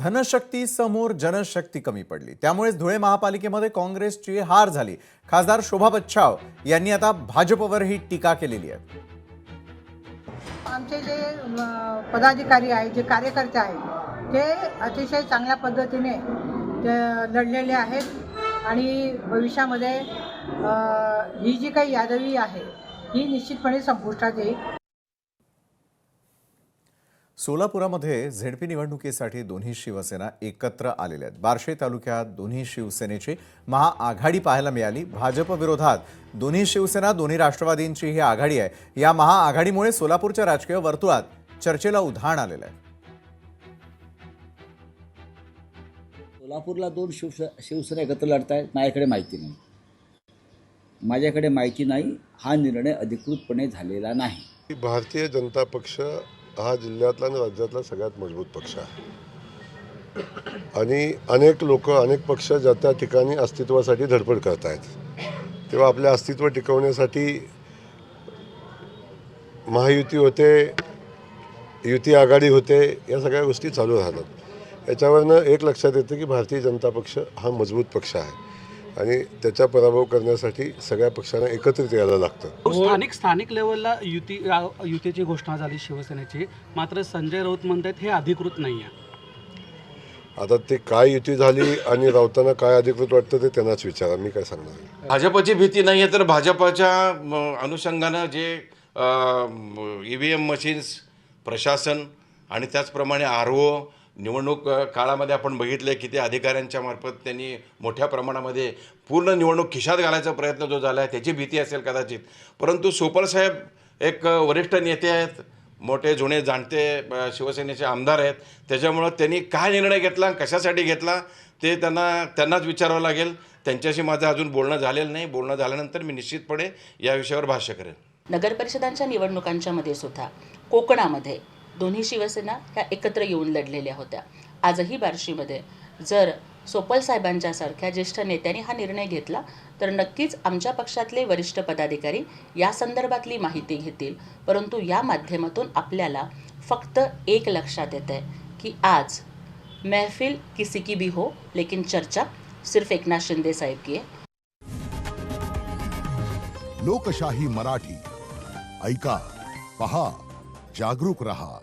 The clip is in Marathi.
धनशक्ती समोर जनशक्ती कमी पडली, त्यामुळेच धुळे महापालिकेमध्ये काँग्रेसची हार झाली। खासदार शोभा बच्छाव यांनी आता भाजपवर ही टीका केलेली आहे। आमचे जे पदाधिकारी आहेत, जे कार्यकर्ते आहेत, ते अतिशय चांगल्या पद्धतीने लढलेले आहेत आणि भविष्यामध्ये ही जी काही यादवी आहे ही निश्चितपणे संपुष्टात येईल। सोलापुरामध्ये झेडपी निवडणुकीसाठी दोन्ही शिवसेना एकत्र आलेल्या आहेत। बार्शी तालुक्यात दोन्ही शिवसेनेची महाआघाडी पाहायला मिळाली। भाजप विरोधात दोन्ही शिवसेना, दोन्ही राष्ट्रवादींची ही आघाडी आहे। या महाआघाडीमुळे सोलापूरच्या राजकीय वर्तुळात चर्चेला उधाण आलेलं आहे। सोलापूरला दोन शिवसेना एकत्र लढतायत, माझ्याकडे माहिती नाही। हा निर्णय अधिकृतपणे झालेला नाही। भारतीय जनता पक्ष हा जिल्ह्यातला आणि राज्यातला सगळ्यात मजबूत पक्ष आहे आणि अनेक लोक, अनेक पक्ष ज्या त्या ठिकाणी अस्तित्वासाठी धडपड करत आहेत। तेव्हा आपल्या अस्तित्व टिकवण्यासाठी महायुती होते, युती आघाडी होते, या सगळ्या गोष्टी चालू राहतात। याच्यावरनं एक लक्षात येतं की भारतीय जनता पक्ष हा मजबूत पक्ष आहे आणि त्याचा पराभव करण्यासाठी सगळ्या पक्षांना एकत्रित यायला लागतं। स्थानिक लेवलला युतीची घोषणा झाली शिवसेनेची, मात्र संजय राऊत म्हणतात हे अधिकृत नाही आहे। आता ते काय युती झाली आणि राऊतांना काय अधिकृत वाटतं ते त्यांनाच विचारा, मी काय सांगणार। भाजपची भीती नाही आहे तर भाजपच्या अनुषंगानं जे EVM मशीन्स, प्रशासन आणि त्याचप्रमाणे RO निवडणूक काळामध्ये आपण बघितले की ते अधिकाऱ्यांच्या मार्फत त्यांनी मोठ्या प्रमाणामध्ये पूर्ण निवडणूक खिशात घालायचा प्रयत्न जो झाला आहे त्याची भीती असेल कदाचित। परंतु सोपल साहेब एक वरिष्ठ नेते आहेत, मोठे जुने जाणते शिवसेनेचे आमदार आहेत, त्याच्यामुळं त्यांनी काय निर्णय घेतला, कशासाठी घेतला ते त्यांनाच विचारावं लागेल। त्यांच्याशी माझं अजून बोलणं झालेलं नाही। बोलणं झाल्यानंतर मी निश्चितपणे या विषयावर भाष्य करेन। नगरपरिषदांच्या निवडणुकांच्या मध्ये सुद्धा कोकणामध्ये दोन्ही शिवसेना ह्या एकत्र येऊन लढलेल्या होत्या। आजही बार्शीमध्ये जर सोपल साहेबांच्या सारख्या ज्येष्ठ नेत्यांनी हा निर्णय घेतला तर नक्कीच आमच्या पक्षातले वरिष्ठ पदाधिकारी या संदर्भातली माहिती घेतील। परंतु या माध्यमातून आपल्याला फक्त एक लक्षात येतं आहे की आज महफिल किसी की भी हो लेकिन चर्चा सिर्फ एकनाथ शिंदे साहेब की है। लोकशाही मराठी ऐका, पहा, जागरूक रहा।